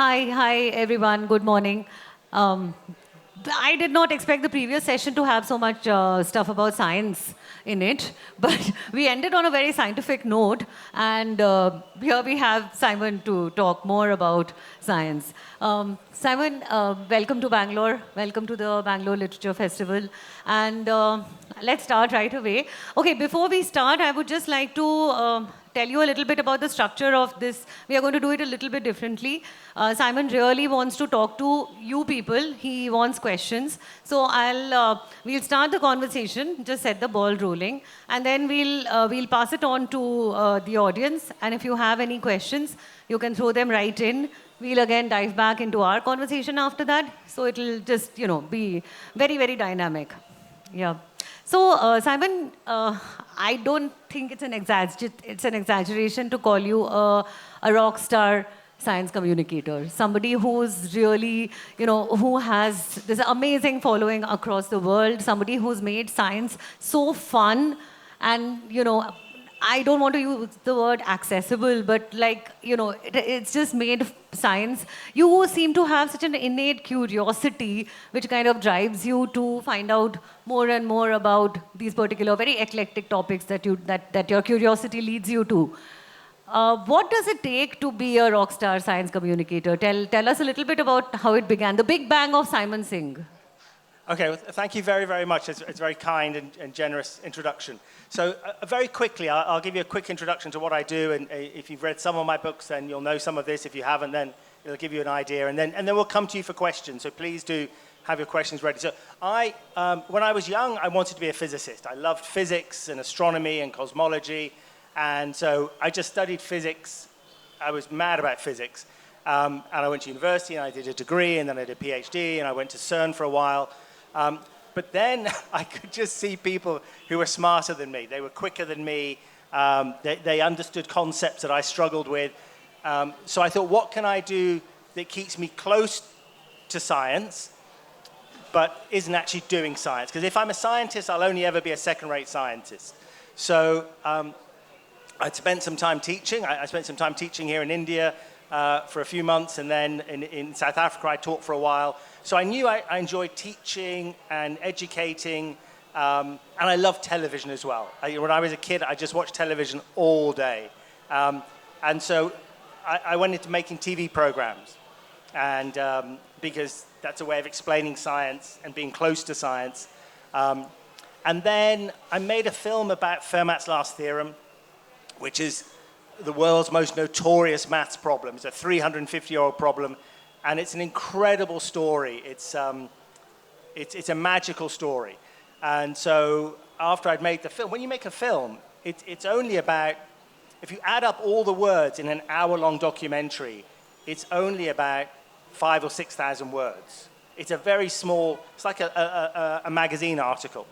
Hi everyone. Good morning. Um, I did not expect the previous session to have so much stuff about science in it, but we ended on a very scientific note, and here we have Simon to talk more about science. Simon, welcome to Bangalore. Welcome to the Bangalore Literature Festival, and let's start right away. Okay, before we start, I would just like to tell you a little bit about the structure of this. We are going to do it a little bit differently. Simon really wants to talk to you people. He wants questions. So we'll start the conversation, just set the ball rolling, and then we'll pass it on to the audience. And if you have any questions, you can throw them right in. We'll again dive back into our conversation after that. So it'll just, be very, very dynamic. Yeah. So, Simon, I don't think it's an exaggeration to call you a rock star science communicator, somebody who's really, who has this amazing following across the world, somebody who's made science so fun and, I don't want to use the word accessible, but it's just made science. You seem to have such an innate curiosity, which kind of drives you to find out more and more about these particular very eclectic topics that your curiosity leads you to. What does it take to be a rock star science communicator? Tell us a little bit about how it began, the Big Bang of Simon Singh. Okay, well, thank you very, very much. It's a very kind and generous introduction. So very quickly, I'll give you a quick introduction to what I do, and if you've read some of my books, then you'll know some of this. If you haven't, then it'll give you an idea, and then we'll come to you for questions. So please do have your questions ready. So when I was young, I wanted to be a physicist. I loved physics and astronomy and cosmology, and so I just studied physics. I was mad about physics, and I went to university, and I did a degree, and then I did a PhD, and I went to CERN for a while. But then I could just see people who were smarter than me. They were quicker than me. They understood concepts that I struggled with. So I thought, what can I do that keeps me close to science, but isn't actually doing science? Because if I'm a scientist, I'll only ever be a second-rate scientist. So I spent some time teaching. I spent some time teaching here in India for a few months, and then in South Africa I taught for a while. So I knew I enjoyed teaching and educating, and I loved television as well. When I was a kid, I just watched television all day. And so I went into making TV programs, and because that's a way of explaining science and being close to science. And then I made a film about Fermat's last theorem, which is the world's most notorious maths problem. It's a 350-year-old problem, and it's an incredible story. It's a magical story. And so after I'd made the film, when you make a film, it's only about, if you add up all the words in an hour-long documentary, it's only about 5,000 or 6,000 words. It's a very small, it's like a magazine article.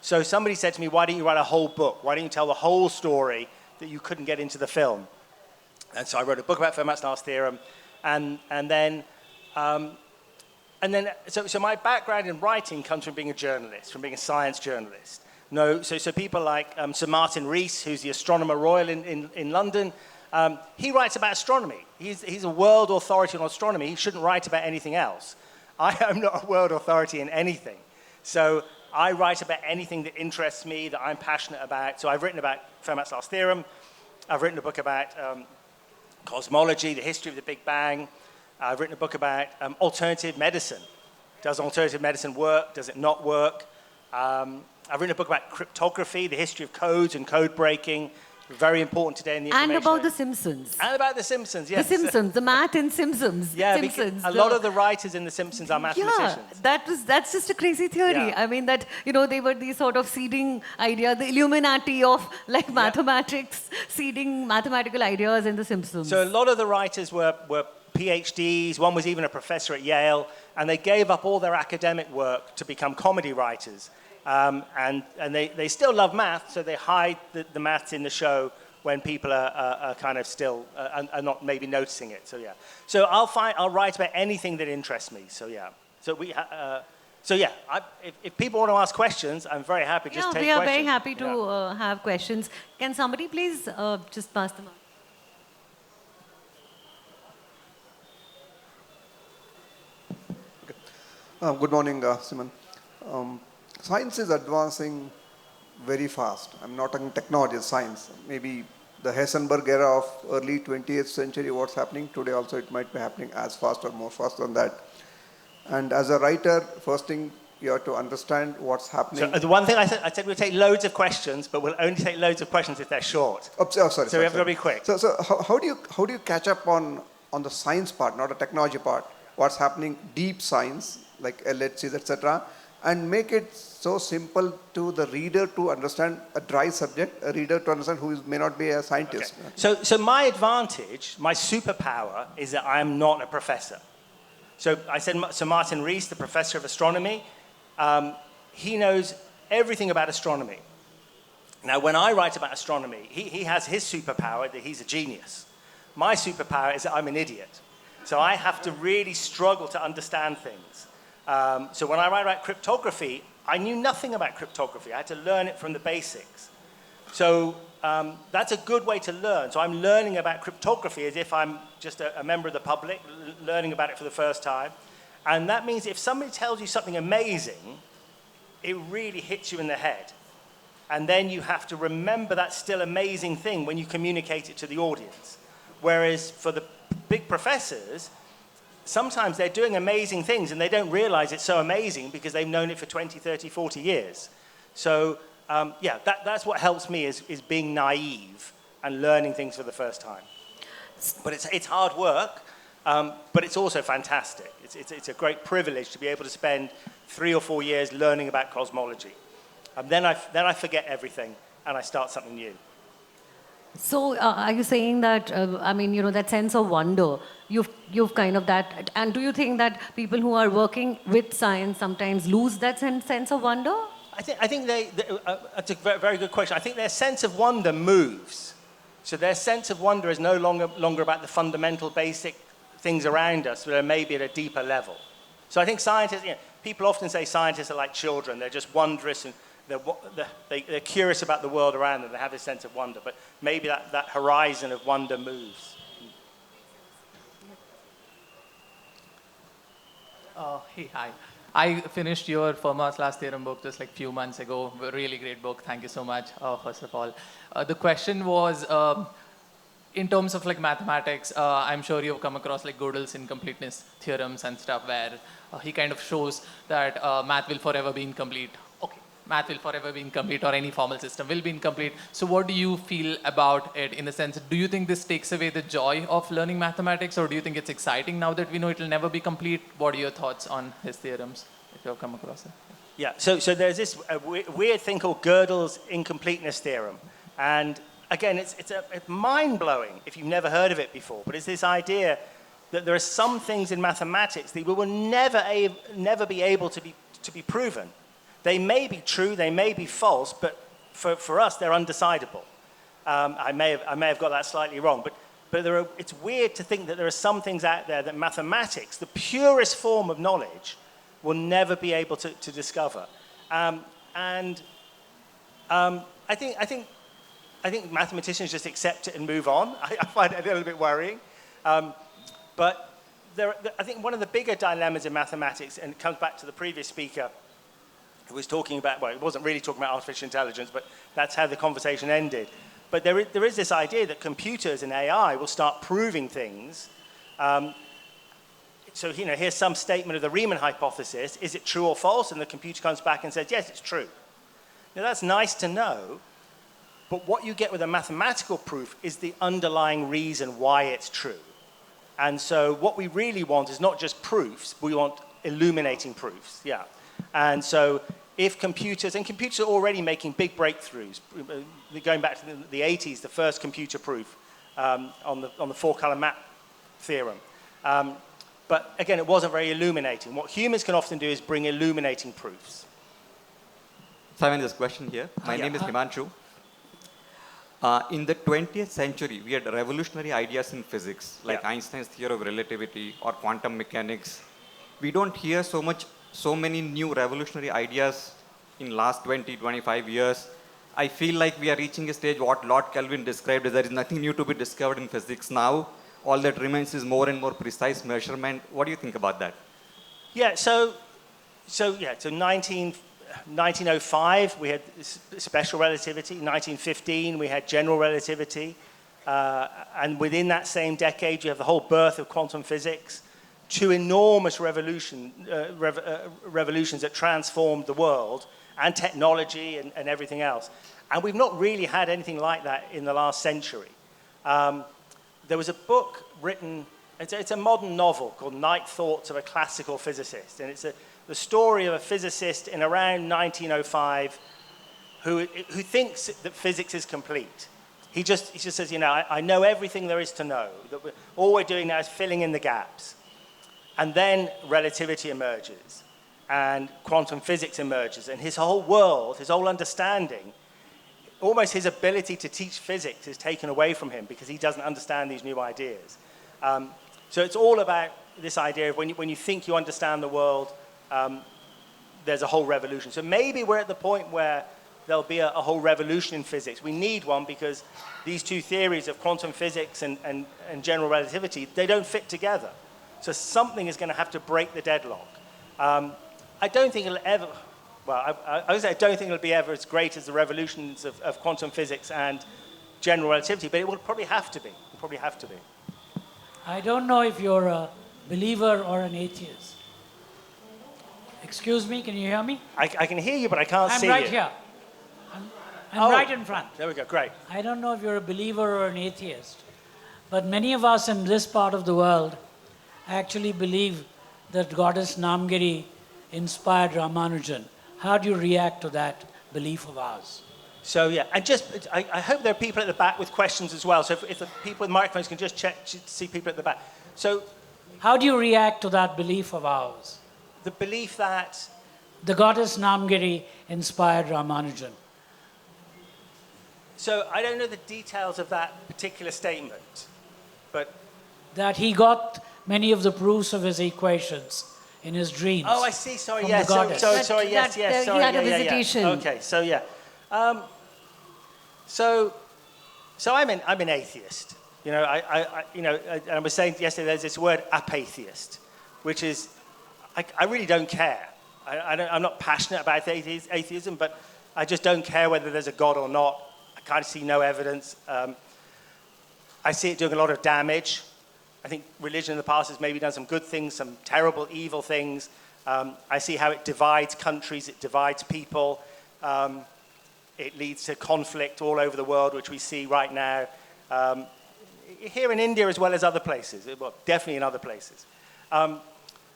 So somebody said to me, why don't you write a whole book? Why don't you tell the whole story that you couldn't get into the film? And so I wrote a book about Fermat's last theorem, and then so my background in writing comes from being a journalist, from being a science journalist. So people like Sir Martin Rees, who's the Astronomer Royal in London, he writes about astronomy. He's a world authority on astronomy. He shouldn't write about anything else. I am not a world authority in anything. So I write about anything that interests me, that I'm passionate about. So I've written about Fermat's last theorem. I've written a book about cosmology, the history of the Big Bang. I've written a book about alternative medicine. Does alternative medicine work? Does it not work? I've written a book about cryptography, the history of codes and code breaking. Very important today in the information. And about The Simpsons. And about The Simpsons, yes. The Simpsons, the math in Simpsons. Yeah, Simpsons, a lot of the writers in The Simpsons are mathematicians. Yeah, that's just a crazy theory. Yeah. I mean that, they were these sort of seeding idea, the Illuminati of mathematics, seeding mathematical ideas in The Simpsons. So a lot of the writers were PhDs. One was even a professor at Yale, and they gave up all their academic work to become comedy writers. And they still love math, so they hide the maths in the show when people are kind of still are not maybe noticing it. So yeah. So I'll write about anything that interests me. So yeah. So if people want to ask questions, I'm very happy to just take questions. Yeah, we are very happy to have questions. Can somebody please just pass them on? Good morning, Simon. Science is advancing very fast. I'm not talking technology, science. Maybe the Heisenberg era of early 20th century, what's happening today also, it might be happening as fast or more fast than that. And as a writer, first thing you have to understand what's happening. So the one thing I said we'll take loads of questions, but we'll only take loads of questions if they're short. Sorry. So we have to be quick. So how do you catch up on the science part, not the technology part? What's happening, deep science, like LHCs, etc., and make it so simple to the reader to understand a dry subject, a reader to understand may not be a scientist. Okay. So my advantage, my superpower, is that I am not a professor. So I said, Sir Martin Rees, the professor of astronomy, he knows everything about astronomy. Now, when I write about astronomy, he has his superpower that he's a genius. My superpower is that I'm an idiot. So I have to really struggle to understand things. So when I write about cryptography, I knew nothing about cryptography. I had to learn it from the basics. So that's a good way to learn. So I'm learning about cryptography as if I'm just a member of the public, learning about it for the first time. And that means if somebody tells you something amazing, it really hits you in the head. And then you have to remember that still amazing thing when you communicate it to the audience. Whereas for the big professors, sometimes they're doing amazing things and they don't realize it's so amazing because they've known it for 20, 30, 40 years. So that's what helps me is being naive and learning things for the first time. But it's hard work, but it's also fantastic. It's a great privilege to be able to spend 3 or 4 years learning about cosmology. Then I forget everything and I start something new. So, are you saying that, that sense of wonder, you've kind of that, and do you think that people who are working with science sometimes lose that sense of wonder? I think that's a very good question. I think their sense of wonder moves. So their sense of wonder is no longer about the fundamental basic things around us, but maybe at a deeper level. So I think scientists, people often say scientists are like children. They're just wondrous and they're curious about the world around them. They have a sense of wonder, but maybe that horizon of wonder moves. Hey, hi. I finished your Fermat's Last Theorem book just like a few months ago. A really great book. Thank you so much, first of all. The question was, in terms of like mathematics, I'm sure you've come across like Gödel's incompleteness theorems and stuff where he kind of shows that math will forever be incomplete. Math will forever be incomplete, or any formal system will be incomplete. So what do you feel about it in the sense, do you think this takes away the joy of learning mathematics, or do you think it's exciting now that we know it will never be complete? What are your thoughts on his theorems, if you have come across it? Yeah, so there's this weird thing called Gödel's incompleteness theorem. And again, it's mind-blowing if you've never heard of it before, but it's this idea that there are some things in mathematics that we will never be able to be proven. They may be true, they may be false, but for us, they're undecidable. I may have got that slightly wrong, but it's weird to think that there are some things out there that mathematics, the purest form of knowledge, will never be able to discover. I think mathematicians just accept it and move on. I find it a little bit worrying. But I think one of the bigger dilemmas in mathematics, and it comes back to the previous speaker, who was talking about, well, he wasn't really talking about artificial intelligence, but that's how the conversation ended. But there is this idea that computers and AI will start proving things. So here's some statement of the Riemann hypothesis. Is it true or false? And the computer comes back and says, yes, it's true. Now, that's nice to know, but what you get with a mathematical proof is the underlying reason why it's true. And so what we really want is not just proofs, we want illuminating proofs, yeah. And so if computers are already making big breakthroughs, going back to the 80s, the first computer proof on the four-color map theorem. But again, it wasn't very illuminating. What humans can often do is bring illuminating proofs. Simon, this question here. My name is Himanshu. In the 20th century, we had revolutionary ideas in physics, like Einstein's theory of relativity or quantum mechanics. We don't hear so many new revolutionary ideas in last 20, 25 years. I feel like we are reaching a stage what Lord Kelvin described as there is nothing new to be discovered in physics now. All that remains is more and more precise measurement. What do you think about that? Yeah, so So 1905, we had special relativity. 1915, we had general relativity. And within that same decade, you have the whole birth of quantum physics, two enormous revolutions that transformed the world and technology and everything else. And we've not really had anything like that in the last century. There was a book written, it's a modern novel called Night Thoughts of a Classical Physicist. And it's the story of a physicist in around 1905 who thinks that physics is complete. He just says, you know, I know everything there is to know. That all we're doing now is filling in the gaps. And then relativity emerges, and quantum physics emerges, and his whole world, his whole understanding, almost his ability to teach physics is taken away from him because he doesn't understand these new ideas. So it's all about this idea of when you think you understand the world, there's a whole revolution. So maybe we're at the point where there'll be a whole revolution in physics. We need one because these two theories of quantum physics and general relativity, they don't fit together. So something is going to have to break the deadlock. I don't think it'll ever, well, I would say I don't think it'll be ever as great as the revolutions of quantum physics and general relativity, but it will probably have to be. It'll probably have to be. I don't know if you're a believer or an atheist. Excuse me, can you hear me? I can hear you, but I can't see I'm right you. here. I'm right in front. There we go, great. I don't know if you're a believer or an atheist, but many of us in this part of the world actually believe that goddess Namgiri inspired Ramanujan. How do you react to that belief of ours? So yeah, and just, I hope there are people at the back with questions as well. So if the people with microphones can just check, see people at the back. So how do you react to that belief of ours? the belief that the goddess Namgiri inspired Ramanujan. So I don't know the details of that particular statement, but That he got many of the proofs of his equations in his dreams. oh, I see. Sorry, from yes. the goddess. Sorry, yes. He Sorry, had a yeah. visitation. Okay, so yeah. So I'm an atheist. You know, I was saying yesterday there's this word apatheist, which is I really don't care. I'm not passionate about atheism, but I just don't care whether there's a God or not. I kind of see no evidence. I see it doing a lot of damage. I think religion in the past has maybe done some good things, some terrible, evil things. I see how it divides countries, it divides people. It leads to conflict all over the world, which we see right now. Here in India as well as other places, well, definitely in other places.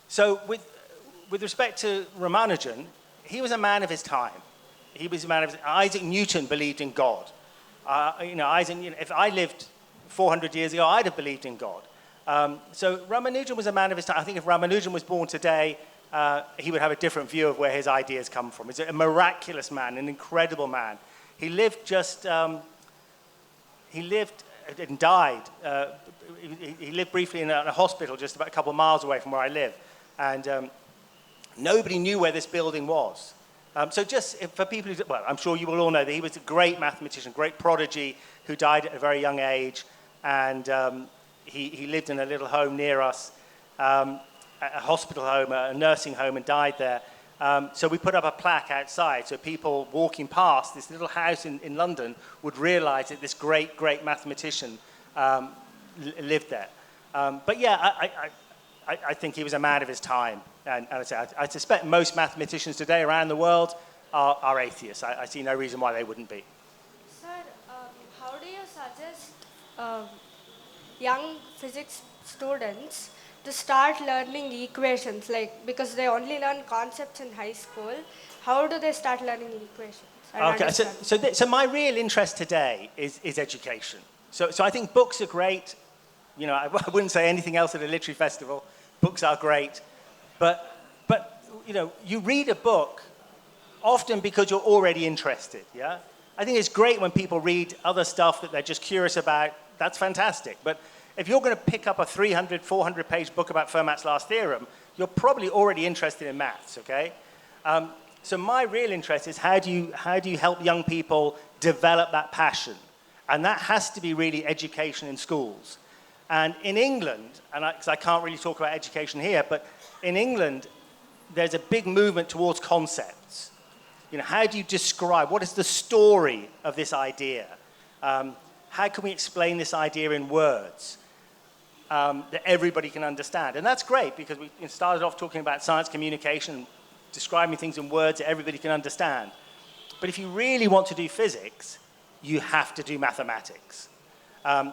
So with respect to Ramanujan, he was a man of his time. He was a man of Isaac Newton believed in God. If I lived 400 years ago, I'd have believed in God. So Ramanujan was a man of his time. I think if Ramanujan was born today, he would have a different view of where his ideas come from. He's a miraculous man, an incredible man. He lived and died. He lived briefly in a hospital just about a couple of miles away from where I live. And nobody knew where this building was. So just for people who, well, I'm sure you will all know that he was a great mathematician, great prodigy who died at a very young age. And he lived in a little home near us, a hospital home, a nursing home, and died there. So we put up a plaque outside so people walking past this little house in London would realize that this great, great mathematician lived there. But yeah, I think he was a man of his time. And I suspect most mathematicians today around the world are atheists. I see no reason why they wouldn't be. Sir, how do you suggest young physics students to start learning equations? Because they only learn concepts in high school. How do they start learning equations? Okay, so my real interest today is education. So I think books are great. You know, I wouldn't say anything else at a literary festival. Books are great. But you know, you read a book often because you're already interested, yeah? I think it's great when people read other stuff that they're just curious about. That's fantastic. But if you're going to pick up a 300, 400-page book about Fermat's last theorem, you're probably already interested in maths, okay? So my real interest is how do you help young people develop that passion? And that has to be really education in schools. And in England, because I can't really talk about education here, but in England, there's a big movement towards concepts. You know, how do you describe, what is the story of this idea? How can we explain this idea in words that everybody can understand? And that's great, because we started off talking about science communication, describing things in words that everybody can understand. But if you really want to do physics, you have to do mathematics.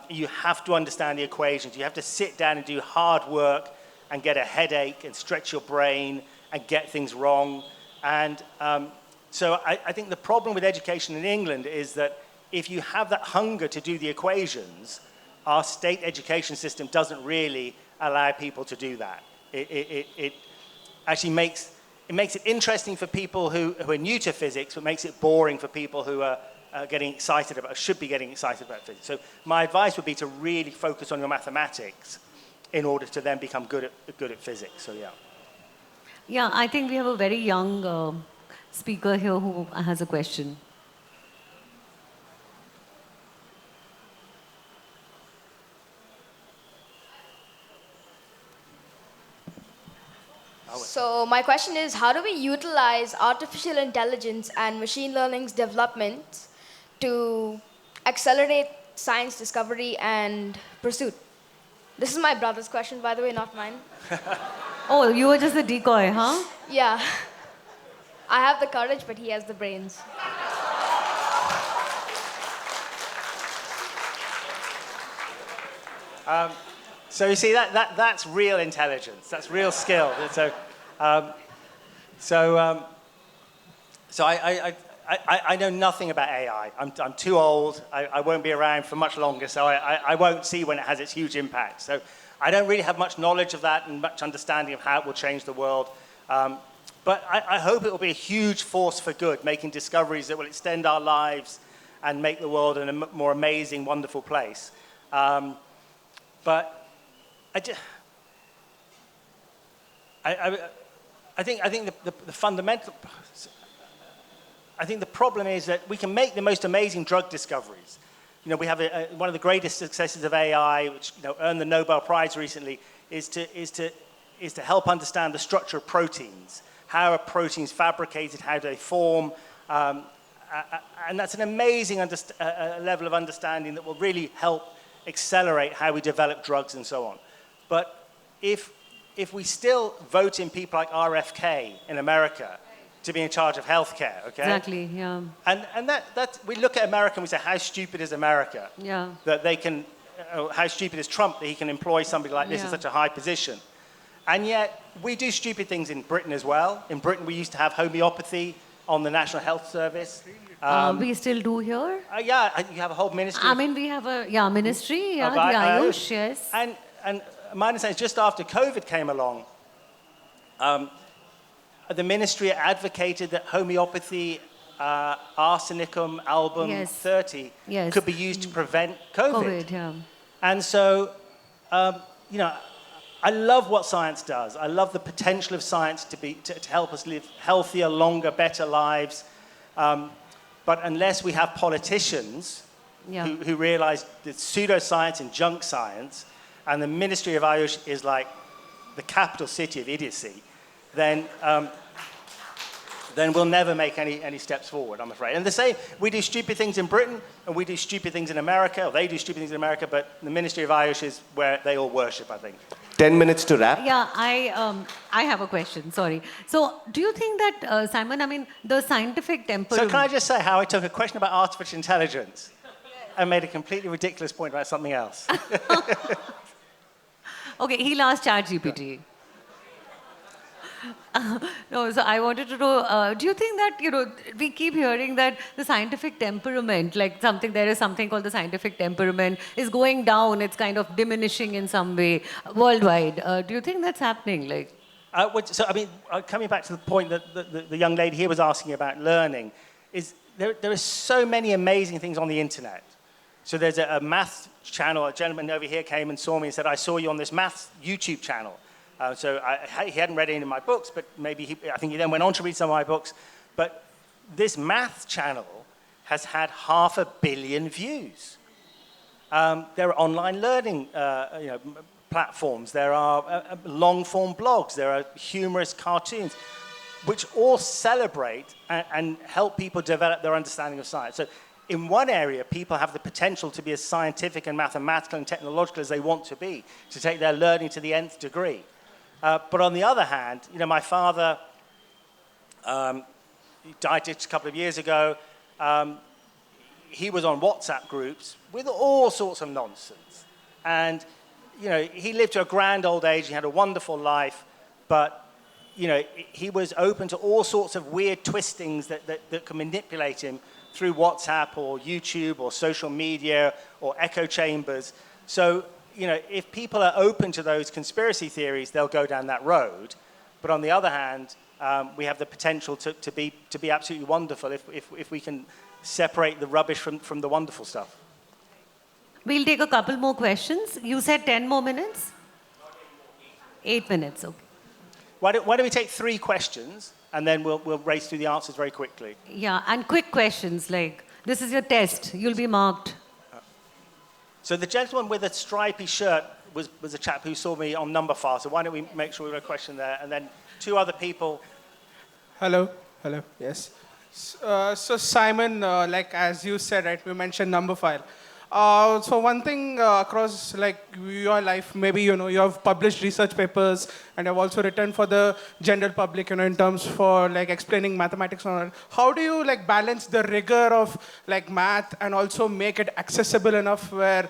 You have to understand the equations. You have to sit down and do hard work and get a headache and stretch your brain and get things wrong. And so I think the problem with education in England is that if you have that hunger to do the equations, our state education system doesn't really allow people to do that. It actually makes it interesting for people who are new to physics, but makes it boring for people who are getting excited about, should be getting excited about physics. So my advice would be to really focus on your mathematics in order to then become good at physics. So yeah. Yeah, I think we have a very young speaker here who has a question. So my question is, how do we utilize artificial intelligence and machine learning's development to accelerate science discovery and pursuit? This is my brother's question, by the way, not mine. Oh, you were just a decoy, huh? Yeah. I have the courage, but he has the brains. So you see, that's real intelligence. That's real skill. So I know nothing about AI. I'm too old. I won't be around for much longer, so I won't see when it has its huge impact. So I don't really have much knowledge of that and much understanding of how it will change the world. But I hope it will be a huge force for good, making discoveries that will extend our lives and make the world a more amazing, wonderful place. But I think the fundamental. I think the problem is that we can make the most amazing drug discoveries. You know, we have one of the greatest successes of AI, which earned the Nobel Prize recently, is to help understand the structure of proteins. How are proteins fabricated? How do they form? And that's an amazing level of understanding that will really help accelerate how we develop drugs and so on. But if we still vote in people like RFK in America to be in charge of healthcare, okay? Exactly, yeah. And that we look at America and we say, how stupid is America? Yeah. That they can, how stupid is Trump that he can employ somebody like this in such a high position? And yet, we do stupid things in Britain as well. In Britain, we used to have homeopathy on the National Health Service. We still do here? Yeah, you have a whole ministry. I mean, we have a ministry, of the Ayush, yes. And my understanding is just after COVID came along, the ministry advocated that homeopathy, arsenicum album 30, could be used to prevent COVID. Yeah. And so, I love what science does. I love the potential of science to help us live healthier, longer, better lives. But unless we have politicians who realize that pseudoscience and junk science, and the Ministry of Ayush is like the capital city of idiocy, then we'll never make any steps forward, I'm afraid. And the same, we do stupid things in Britain, and we do stupid things in America, or they do stupid things in America, but the Ministry of Ayush is where they all worship, I think. 10 minutes to wrap. Yeah, I have a question, sorry. So, do you think that, Simon, I mean, the scientific temperament... So can I just say how I took a question about artificial intelligence and made a completely ridiculous point about something else? Okay, he'll ask ChatGPT. No, so I wanted to know, do you think that, we keep hearing that the scientific temperament, like there is something called the scientific temperament, is going down, it's kind of diminishing in some way worldwide. Do you think that's happening? Coming back to the point that the young lady here was asking about learning, is there are so many amazing things on the internet. So there's a math channel, a gentleman over here came and saw me and said, I saw you on this math YouTube channel. He hadn't read any of my books, but I think he then went on to read some of my books. But this math channel has had 500 million views. There are online learning platforms, there are long-form blogs, there are humorous cartoons, which all celebrate and help people develop their understanding of science. So in one area, people have the potential to be as scientific and mathematical and technological as they want to be, to take their learning to the nth degree. But on the other hand, my father he died just a couple of years ago. He was on WhatsApp groups with all sorts of nonsense. And, he lived to a grand old age, he had a wonderful life, but, he was open to all sorts of weird twistings that can manipulate him through WhatsApp or YouTube or social media or echo chambers. So, if people are open to those conspiracy theories, they'll go down that road. But on the other hand, we have the potential to be absolutely wonderful if we can separate the rubbish from the wonderful stuff. We'll take a couple more questions. You said 10 more minutes? 8 minutes, okay. Why don't we take 3 questions, and then we'll race through the answers very quickly. Yeah, and quick questions, like, this is your test. You'll be marked. So the gentleman with a stripy shirt was a chap who saw me on number file. So why don't we make sure we have a question there, and then 2 other people. Hello, yes. So Simon, like as you said, right, we mentioned number file. So one thing across like your life, maybe you have published research papers and have also written for the general public, in terms for like explaining mathematics on it. How do you like balance the rigor of like math and also make it accessible enough where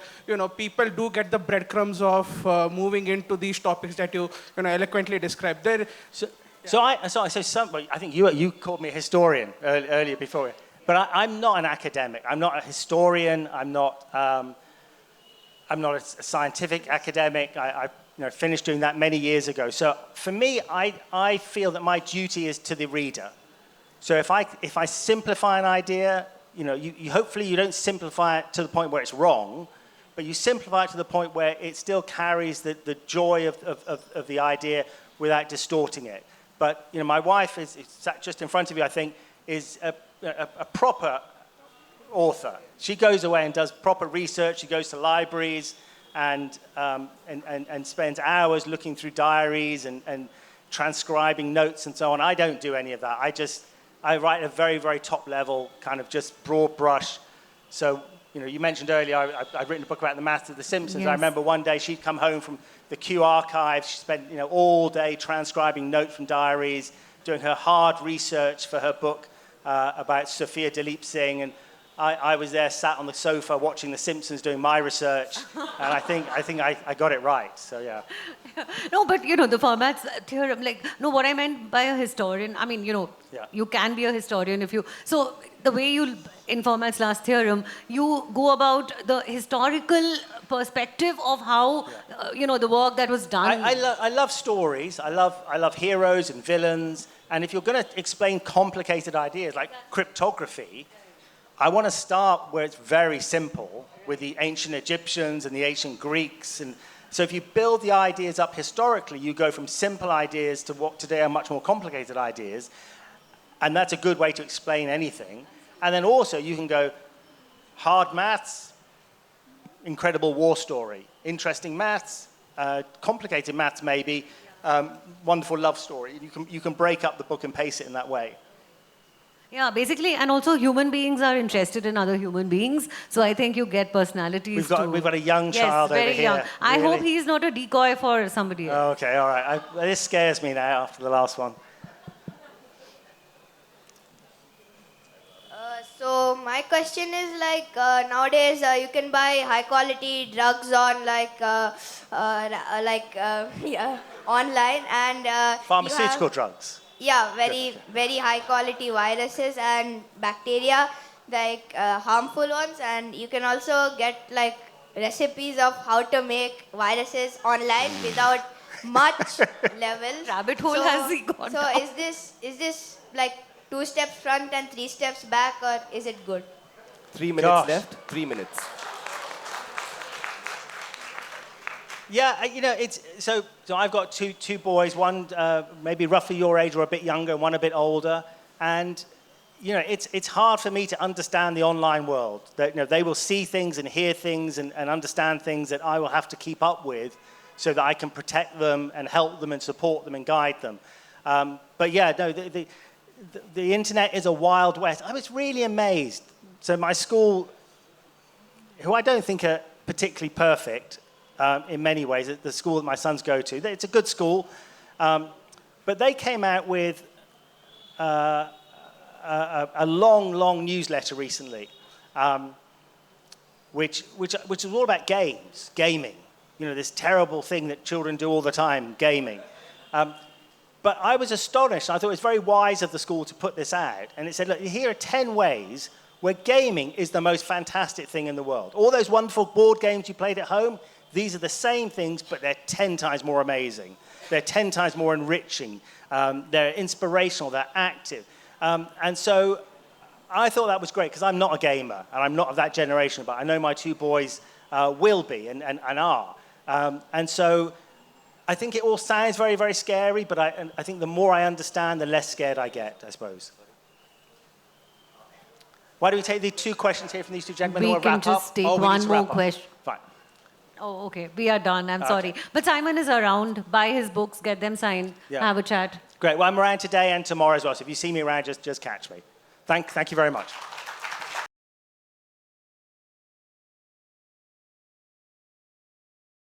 people do get the breadcrumbs of moving into these topics that you eloquently described? I think you called me a historian earlier before. But I'm not an academic. I'm not a historian. I'm not a scientific academic. I finished doing that many years ago. So for me, I feel that my duty is to the reader. So if I simplify an idea, you hopefully you don't simplify it to the point where it's wrong, but you simplify it to the point where it still carries the joy of the idea without distorting it. But my wife is sat just in front of you, I think, is a proper author. She goes away and does proper research. She goes to libraries and spends hours looking through diaries and transcribing notes and so on. I don't do any of that. I write at a very, very top level, kind of just broad brush. So, you mentioned earlier I've written a book about the maths of The Simpsons. Yes. I remember one day she'd come home from the Kew archive. She spent all day transcribing notes from diaries, doing her hard research for her book about Sophia Dilip Singh, and I was there sat on the sofa watching The Simpsons doing my research, and I think I got it right, so yeah. No, but the formats theorem, what I meant by a historian, I mean, Yeah. you can be a historian so the way in Format's last theorem, you go about the historical perspective of how, the work that was done. I love stories. I love heroes and villains. And if you're going to explain complicated ideas like cryptography, I want to start where it's very simple with the ancient Egyptians and the ancient Greeks. And so if you build the ideas up historically, you go from simple ideas to what today are much more complicated ideas. And that's a good way to explain anything. And then also you can go hard maths, incredible war story. Interesting maths, complicated maths maybe, wonderful love story. You can break up the book and pace it in that way. Yeah, basically, and also human beings are interested in other human beings. So I think you get personalities We've got a young child over very here. young. I Really? hope he's not a decoy for somebody else. Oh, okay, all right. This scares me now after the last one. So my question is nowadays you can buy high quality drugs on online and Pharmaceutical drugs. Yeah, very high quality viruses and bacteria, harmful ones, and you can also get recipes of how to make viruses online without much level. Rabbit hole has he gone So down? is this 2 steps front and 3 steps back, or is it good? 3 minutes Gosh. left. 3 minutes. Yeah, it's so I've got two boys, one maybe roughly your age or a bit younger, and one a bit older, and it's hard for me to understand the online world. That they will see things and hear things and understand things that I will have to keep up with so that I can protect them and help them and support them and guide them. But yeah, no, the internet is a wild west. I was really amazed. So my school, who I don't think are particularly perfect in many ways, the school that my sons go to, it's a good school, but they came out with a long newsletter recently, which is all about gaming. You know, this terrible thing that children do all the time, gaming. But I was astonished. I thought it was very wise of the school to put this out. And it said, look, here are 10 ways where gaming is the most fantastic thing in the world. All those wonderful board games you played at home, these are the same things, but they're 10 times more amazing. They're 10 times more enriching. They're inspirational. They're active. And so I thought that was great, because I'm not a gamer, and I'm not of that generation, but I know my two boys will be and are. And so I think it all sounds very, very scary, but I think the more I understand, the less scared I get, I suppose. Why do we take the two questions here from these two gentlemen? We who can wrap up? just take Oh, we need one to more wrap up. question. Fine. Oh, okay. We are done. I'm sorry. But Simon is around. Buy his books, get them signed, have a chat. Great. Well, I'm around today and tomorrow as well, so if you see me around, just catch me. Thank you very much.